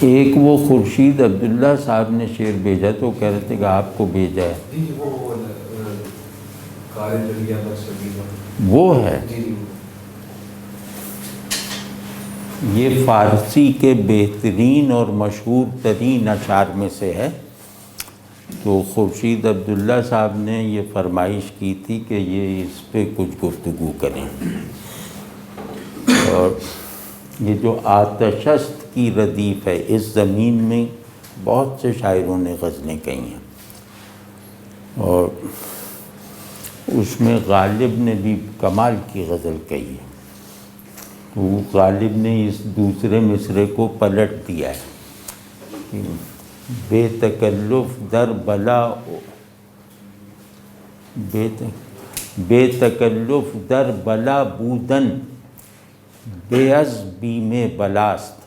ایک وہ خورشید عبداللہ صاحب نے شعر بھیجا تو کہہ رہے تھے کہ آپ کو بھیجا ہے، وہ ہے یہ فارسی کے بہترین اور مشہور ترین اشعار میں سے ہے۔ تو خورشید عبداللہ صاحب نے یہ فرمائش کی تھی کہ یہ اس پہ کچھ گفتگو کریں، اور یہ جو آتش است کی ردیف ہے، اس زمین میں بہت سے شاعروں نے غزلیں کہی ہیں، اور اس میں غالب نے بھی کمال کی غزل کہی ہے۔ وہ غالب نے اس دوسرے مصرے کو پلٹ دیا ہے، بے تکلف در بلا، بے تکلف در بلا بودن بے از بیم بلاست،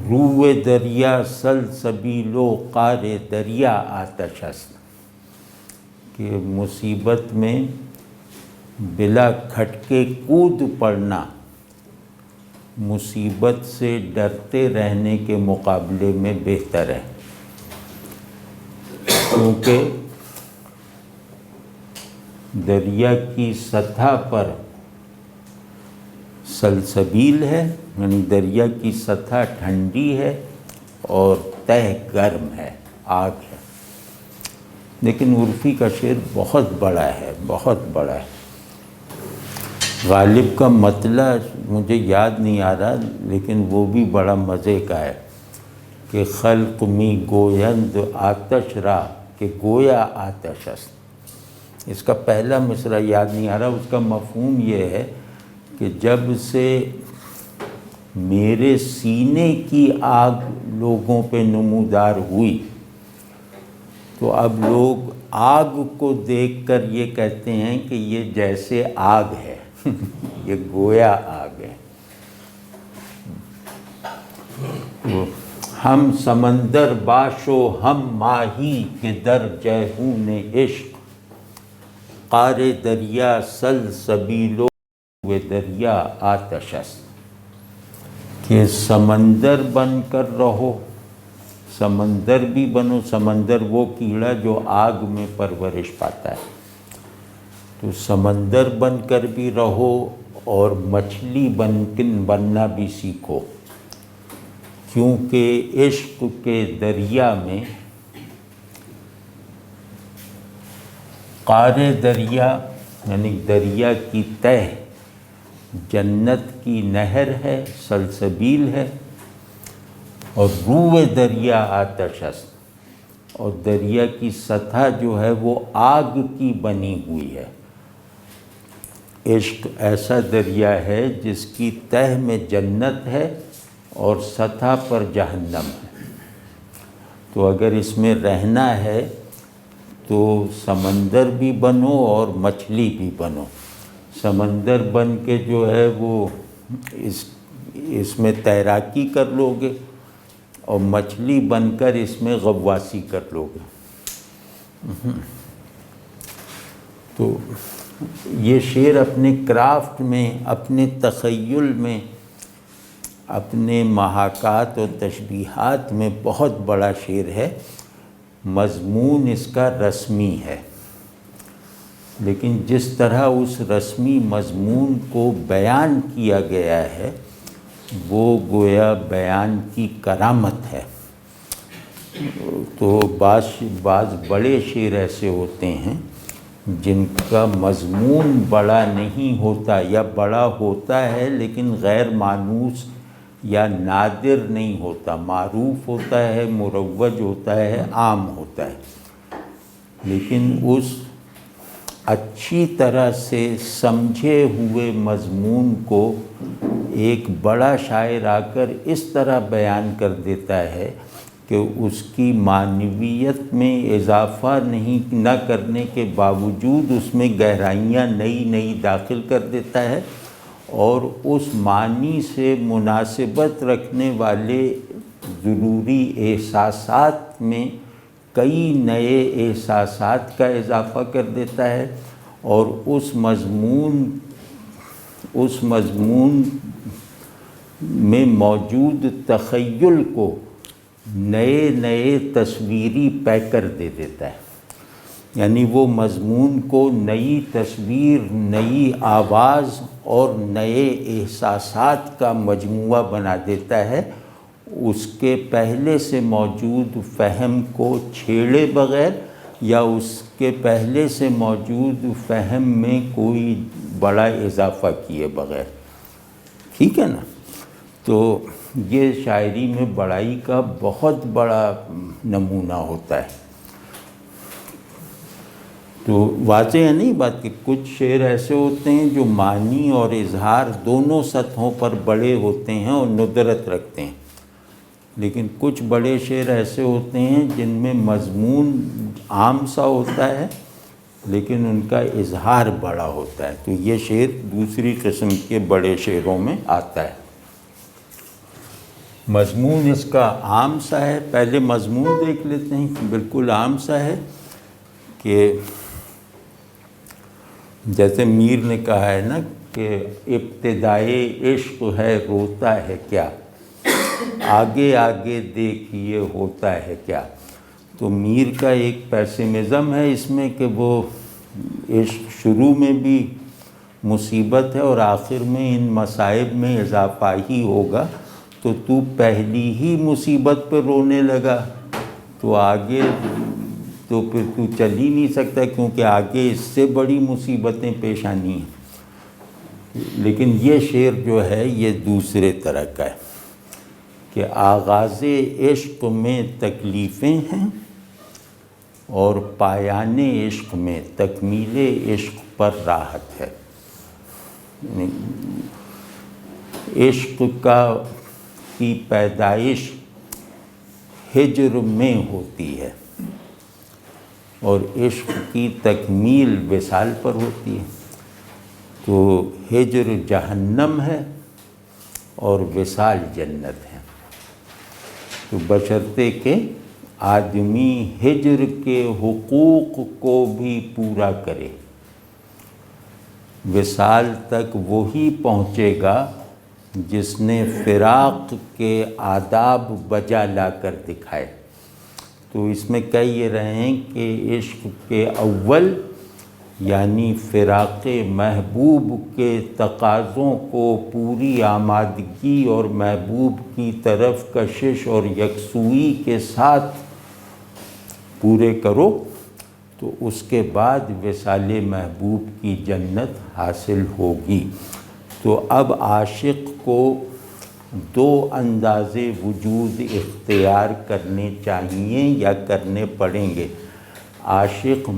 روح دریا سلسبیل و قعر دریا آتش است، کہ مصیبت میں بلا کھٹکے کود پڑنا مصیبت سے ڈرتے رہنے کے مقابلے میں بہتر ہے، کیونکہ دریا کی سطح پر سلسبیل ہے، یعنی دریا کی سطح ٹھنڈی ہے اور تہ گرم ہے، آگ ہے۔ لیکن عرفی کا شعر بہت بڑا ہے، بہت بڑا ہے۔ غالب کا مطلع مجھے یاد نہیں آ رہا، لیکن وہ بھی بڑا مزے کا ہے کہ خلق می گویند آتش را کہ گویا آتش است۔ اس کا پہلا مصرع یاد نہیں آ رہا، اس کا مفہوم یہ ہے کہ جب سے میرے سینے کی آگ لوگوں پہ نمودار ہوئی تو اب لوگ آگ کو دیکھ کر یہ کہتے ہیں کہ یہ جیسے آگ ہے، یہ گویا آگ ہے۔ ہم سمندر باشو ہم ماہی کے در جیحون عشق، قعر دریا سلسبیل و دریا آتش است، کہ سمندر بن کر رہو، سمندر بھی بنو، سمندر وہ کیڑا جو آگ میں پرورش پاتا ہے، تو سمندر بن کر بھی رہو اور مچھلی بننا بھی سیکھو، کیونکہ عشق کے دریا میں قعر دریا یعنی دریا کی تہ جنت کی نہر ہے، سلسبیل ہے، اور روح دریا آتش است، اور دریا کی سطح جو ہے وہ آگ کی بنی ہوئی ہے۔ عشق ایسا دریا ہے جس کی تہ میں جنت ہے اور سطح پر جہنم ہے، تو اگر اس میں رہنا ہے تو سمندر بھی بنو اور مچھلی بھی بنو۔ سمندر بن کے جو ہے وہ اس میں تیراکی کر لو گے، اور مچھلی بن کر اس میں غواصی کر لو گے۔ تو یہ شعر اپنے کرافٹ میں، اپنے تخیل میں، اپنے محاکات و تشبیہات میں بہت بڑا شعر ہے۔ مضمون اس کا رسمی ہے، لیکن جس طرح اس رسمی مضمون کو بیان کیا گیا ہے وہ گویا بیان کی کرامت ہے۔ تو بعض بڑے شعر ایسے ہوتے ہیں جن کا مضمون بڑا نہیں ہوتا، یا بڑا ہوتا ہے لیکن غیر مانوس یا نادر نہیں ہوتا، معروف ہوتا ہے، مروج ہوتا ہے، عام ہوتا ہے، لیکن اس اچھی طرح سے سمجھے ہوئے مضمون کو ایک بڑا شاعر آ کر اس طرح بیان کر دیتا ہے کہ اس کی معنویت میں اضافہ نہ کرنے کے باوجود اس میں گہرائیاں نئی داخل کر دیتا ہے، اور اس معنی سے مناسبت رکھنے والے ضروری احساسات میں کئی نئے احساسات کا اضافہ کر دیتا ہے، اور اس مضمون میں موجود تخیل کو نئے نئے تصویری پیکر دے دیتا ہے، یعنی وہ مضمون کو نئی تصویر، نئی آواز اور نئے احساسات کا مجموعہ بنا دیتا ہے، اس کے پہلے سے موجود فہم کو چھیڑے بغیر یا اس کے پہلے سے موجود فہم میں کوئی بڑا اضافہ کیے بغیر۔ ٹھیک ہے نا؟ تو یہ شاعری میں بڑائی کا بہت بڑا نمونہ ہوتا ہے۔ تو واضح ہے نہیں بات کہ کچھ شعر ایسے ہوتے ہیں جو معنی اور اظہار دونوں سطحوں پر بڑے ہوتے ہیں اور ندرت رکھتے ہیں، لیکن کچھ بڑے شعر ایسے ہوتے ہیں جن میں مضمون عام سا ہوتا ہے لیکن ان کا اظہار بڑا ہوتا ہے، تو یہ شعر دوسری قسم کے بڑے شعروں میں آتا ہے۔ مضمون اس کا عام سا ہے، پہلے مضمون دیکھ لیتے ہیں، بالکل عام سا ہے کہ جیسے میر نے کہا ہے نا کہ ابتدائے عشق ہے روتا ہے کیا، آگے آگے دیکھیے ہوتا ہے کیا۔ تو میر کا ایک پیسمزم ہے اس میں کہ وہ عشق شروع میں بھی مصیبت ہے اور آخر میں ان مصائب میں اضافہ ہی ہوگا، تو پہلی ہی مصیبت پہ رونے لگا تو آگے تو پھر تو چل ہی نہیں سکتا، کیونکہ آگے اس سے بڑی مصیبتیں پیش آنی ہیں۔ لیکن یہ شعر جو ہے یہ دوسرے طرح کا ہے کہ آغاز عشق میں تکلیفیں ہیں اور پایان عشق میں تکمیل عشق پر راحت ہے۔ عشق کی پیدائش ہجر میں ہوتی ہے اور عشق کی تکمیل وصال پر ہوتی ہے، تو ہجر جہنم ہے اور وصال جنت ہے۔ تو بشرطے کہ آدمی ہجر کے حقوق کو بھی پورا کرے، وصال تک وہی پہنچے گا جس نے فراق کے آداب بجا لا کر دکھائے۔ تو اس میں کہہ یہ رہے ہیں کہ عشق کے اول یعنی فراق محبوب کے تقاضوں کو پوری آمادگی اور محبوب کی طرف کشش اور یکسوئی کے ساتھ پورے کرو، تو اس کے بعد وصال محبوب کی جنت حاصل ہوگی۔ تو اب عاشق کو دو انداز وجود اختیار کرنے چاہیے یا کرنے پڑیں گے۔ عاشق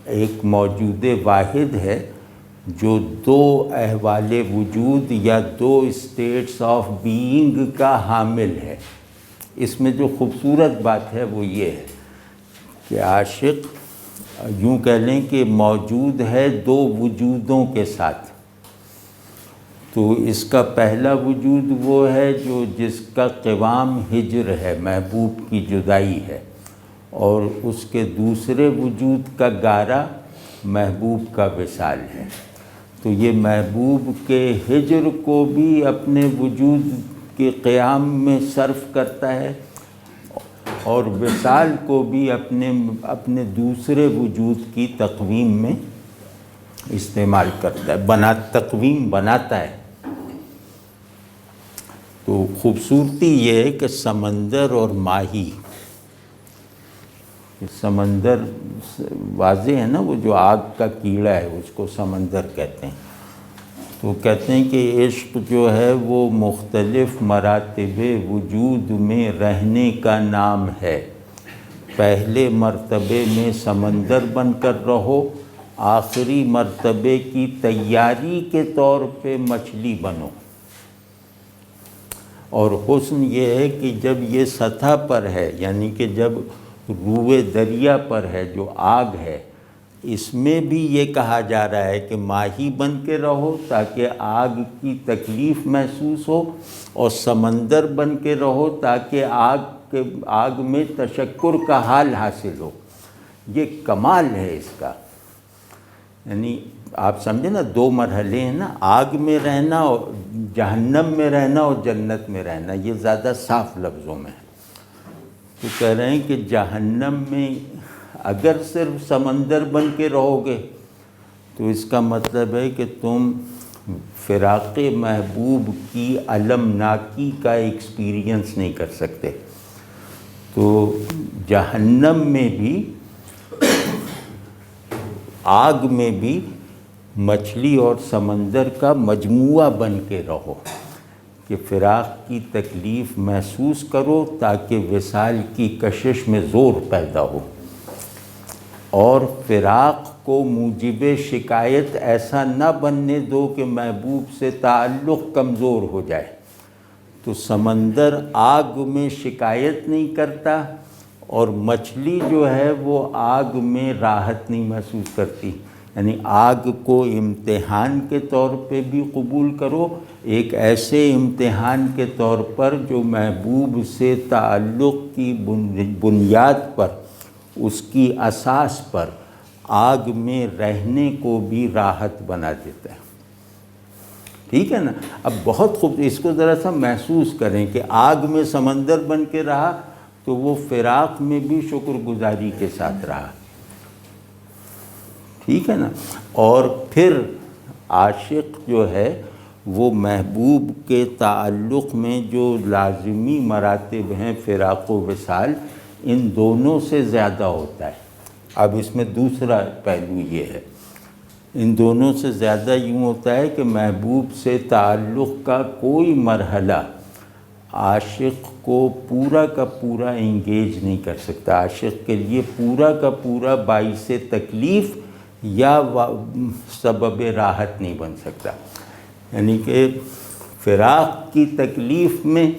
ایک موجود واحد ہے جو دو احوال وجود یا دو اسٹیٹس آف بینگ کا حامل ہے۔ اس میں جو خوبصورت بات ہے وہ یہ ہے کہ عاشق یوں کہہ لیں کہ موجود ہے دو وجودوں کے ساتھ۔ تو اس کا پہلا وجود وہ ہے جس کا قوام ہجر ہے، محبوب کی جدائی ہے، اور اس کے دوسرے وجود کا گارہ محبوب کا وصال ہے۔ تو یہ محبوب کے ہجر کو بھی اپنے وجود کے قیام میں صرف کرتا ہے اور وصال کو بھی اپنے دوسرے وجود کی تقویم میں استعمال کرتا ہے، تقویم بناتا ہے۔ تو خوبصورتی یہ ہے کہ سمندر اور ماہی، سمندر واضح ہے نا، وہ جو آگ کا کیڑا ہے اس کو سمندر کہتے ہیں۔ تو کہتے ہیں کہ عشق جو ہے وہ مختلف مراتب وجود میں رہنے کا نام ہے۔ پہلے مرتبے میں سمندر بن کر رہو، آخری مرتبے کی تیاری کے طور پہ مچھلی بنو۔ اور حسن یہ ہے کہ جب یہ سطح پر ہے، یعنی کہ جب روئے دریا پر ہے جو آگ ہے، اس میں بھی یہ کہا جا رہا ہے کہ ماہی بن کے رہو تاکہ آگ کی تکلیف محسوس ہو، اور سمندر بن کے رہو تاکہ آگ میں تشکر کا حال حاصل ہو۔ یہ کمال ہے اس کا یعنی آپ سمجھے نا، دو مرحلے ہیں نا، آگ میں رہنا اور جہنم میں رہنا اور جنت میں رہنا، یہ زیادہ صاف لفظوں میں ہے۔ تو کہہ رہے ہیں کہ جہنم میں اگر صرف سمندر بن کے رہو گے تو اس کا مطلب ہے کہ تم فراق محبوب کی المناکی کا ایکسپیرینس نہیں کر سکتے۔ تو جہنم میں بھی، آگ میں بھی مچھلی اور سمندر کا مجموعہ بن کے رہو کہ فراق کی تکلیف محسوس کرو تاکہ وصال کی کشش میں زور پیدا ہو، اور فراق کو موجب شکایت ایسا نہ بننے دو کہ محبوب سے تعلق کمزور ہو جائے۔ تو سمندر آگ میں شکایت نہیں کرتا، اور مچھلی جو ہے وہ آگ میں راحت نہیں محسوس کرتی۔ یعنی آگ کو امتحان کے طور پہ بھی قبول کرو، ایک ایسے امتحان کے طور پر جو محبوب سے تعلق کی بنیاد پر، اس کی اساس پر آگ میں رہنے کو بھی راحت بنا دیتا ہے۔ ٹھیک ہے نا؟ اب بہت خوب اس کو ذرا سا محسوس کریں کہ آگ میں سمندر بن کے رہا تو وہ فراق میں بھی شکر گزاری کے ساتھ رہا۔ ٹھیک ہے نا؟ اور پھر عاشق جو ہے وہ محبوب کے تعلق میں جو لازمی مراتب ہیں فراق و وصال، ان دونوں سے زیادہ ہوتا ہے۔ اب اس میں دوسرا پہلو یہ ہے، ان دونوں سے زیادہ یوں ہوتا ہے کہ محبوب سے تعلق کا کوئی مرحلہ عاشق کو پورا کا پورا انگیج نہیں کر سکتا، عاشق کے لیے پورا کا پورا باعث تکلیف یا سبب راحت نہیں بن سکتا۔ یعنی کہ فراق کی تکلیف میں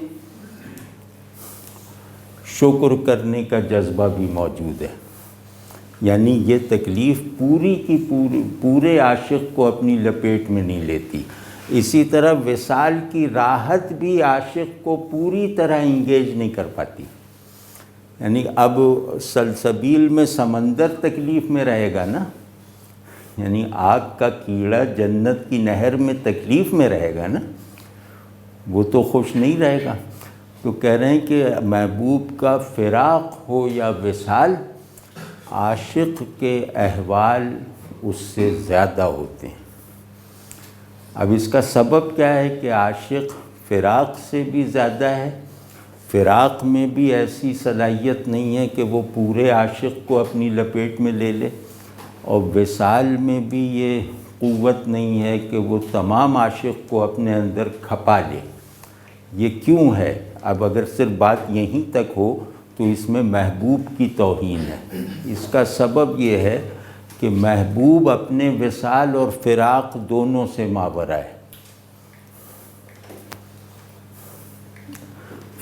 شکر کرنے کا جذبہ بھی موجود ہے، یعنی یہ تکلیف پوری کی پورے عاشق کو اپنی لپیٹ میں نہیں لیتی۔ اسی طرح وصال کی راحت بھی عاشق کو پوری طرح انگیج نہیں کر پاتی۔ یعنی اب سلسبیل میں سمندر تکلیف میں رہے گا نا، یعنی آگ کا کیڑا جنت کی نہر میں تکلیف میں رہے گا نا، وہ تو خوش نہیں رہے گا۔ تو کہہ رہے ہیں کہ محبوب کا فراق ہو یا وصال، عاشق کے احوال اس سے زیادہ ہوتے ہیں۔ اب اس کا سبب کیا ہے کہ عاشق فراق سے بھی زیادہ ہے، فراق میں بھی ایسی صلاحیت نہیں ہے کہ وہ پورے عاشق کو اپنی لپیٹ میں لے لے، اور وصال میں بھی یہ قوت نہیں ہے کہ وہ تمام عاشق کو اپنے اندر کھپا لے۔ یہ کیوں ہے؟ اب اگر صرف بات یہیں تک ہو تو اس میں محبوب کی توہین ہے۔ اس کا سبب یہ ہے کہ محبوب اپنے وصال اور فراق دونوں سے ماورا ہے۔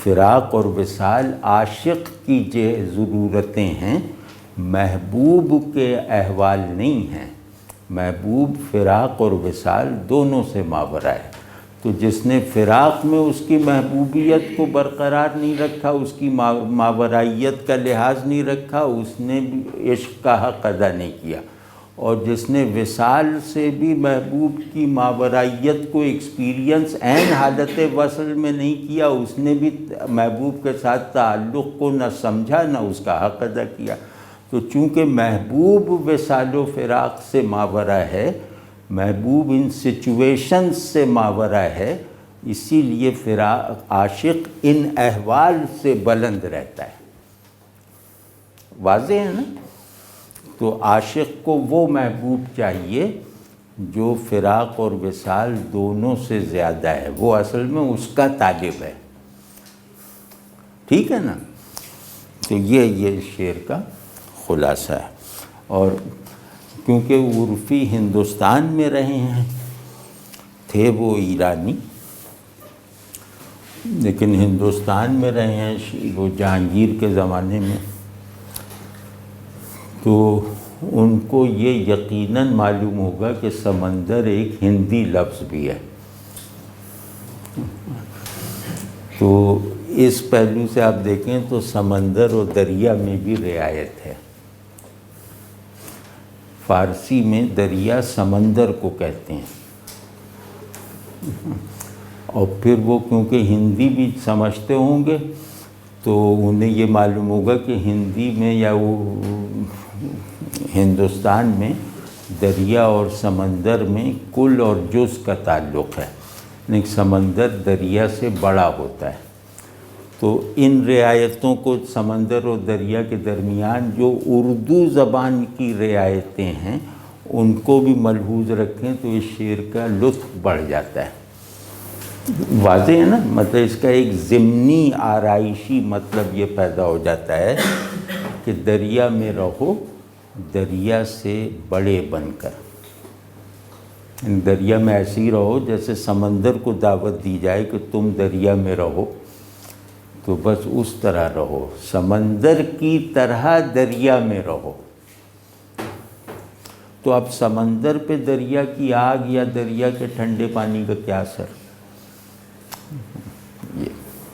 فراق اور وصال عاشق کی جو ضرورتیں ہیں، محبوب کے احوال نہیں ہیں۔ محبوب فراق اور وصال دونوں سے ماورا ہے۔ تو جس نے فراق میں اس کی محبوبیت کو برقرار نہیں رکھا، اس کی ماورائیت کا لحاظ نہیں رکھا، اس نے بھی عشق کا حق ادا نہیں کیا، اور جس نے وصال سے بھی محبوب کی ماورائیت کو ایکسپیرینس عین حالت وصل میں نہیں کیا، اس نے بھی محبوب کے ساتھ تعلق کو نہ سمجھا نہ اس کا حق ادا کیا۔ تو چونکہ محبوب وصال و فراق سے ماورا ہے، محبوب ان سچویشنز سے ماورا ہے، اسی لیے عاشق ان احوال سے بلند رہتا ہے۔ واضح ہے نا؟ تو عاشق کو وہ محبوب چاہیے جو فراق اور وصال دونوں سے زیادہ ہے، وہ اصل میں اس کا طالب ہے۔ ٹھیک ہے نا؟ تو یہ شعر کا خلاصہ ہے۔ اور کیونکہ عرفی ہندوستان میں رہے ہیں، تھے وہ ایرانی لیکن ہندوستان میں رہے ہیں وہ جہانگیر کے زمانے میں، تو ان کو یہ یقیناً معلوم ہوگا کہ سمندر ایک ہندی لفظ بھی ہے۔ تو اس پہلو سے آپ دیکھیں تو سمندر اور دریا میں بھی رعایت ہے۔ فارسی میں دریا سمندر کو کہتے ہیں، اور پھر وہ کیونکہ ہندی بھی سمجھتے ہوں گے تو انہیں یہ معلوم ہوگا کہ ہندی میں یا وہ ہندوستان میں دریا اور سمندر میں کل اور جز کا تعلق ہے، لیکن سمندر دریا سے بڑا ہوتا ہے۔ تو ان رعایتوں کو سمندر اور دریا کے درمیان جو اردو زبان کی رعایتیں ہیں ان کو بھی ملحوظ رکھیں تو اس شعر کا لطف بڑھ جاتا ہے۔ واضح ہے نا، مطلب اس کا ایک ضمنی آرائشی مطلب یہ پیدا ہو جاتا ہے کہ دریا میں رہو دریا سے بڑے بن کر، دریا میں ایسے ہی رہو جیسے سمندر کو دعوت دی جائے کہ تم دریا میں رہو، تو بس اس طرح رہو، سمندر کی طرح دریا میں رہو۔ تو اب سمندر پہ دریا کی آگ یا دریا کے ٹھنڈے پانی کا کیا اثر؟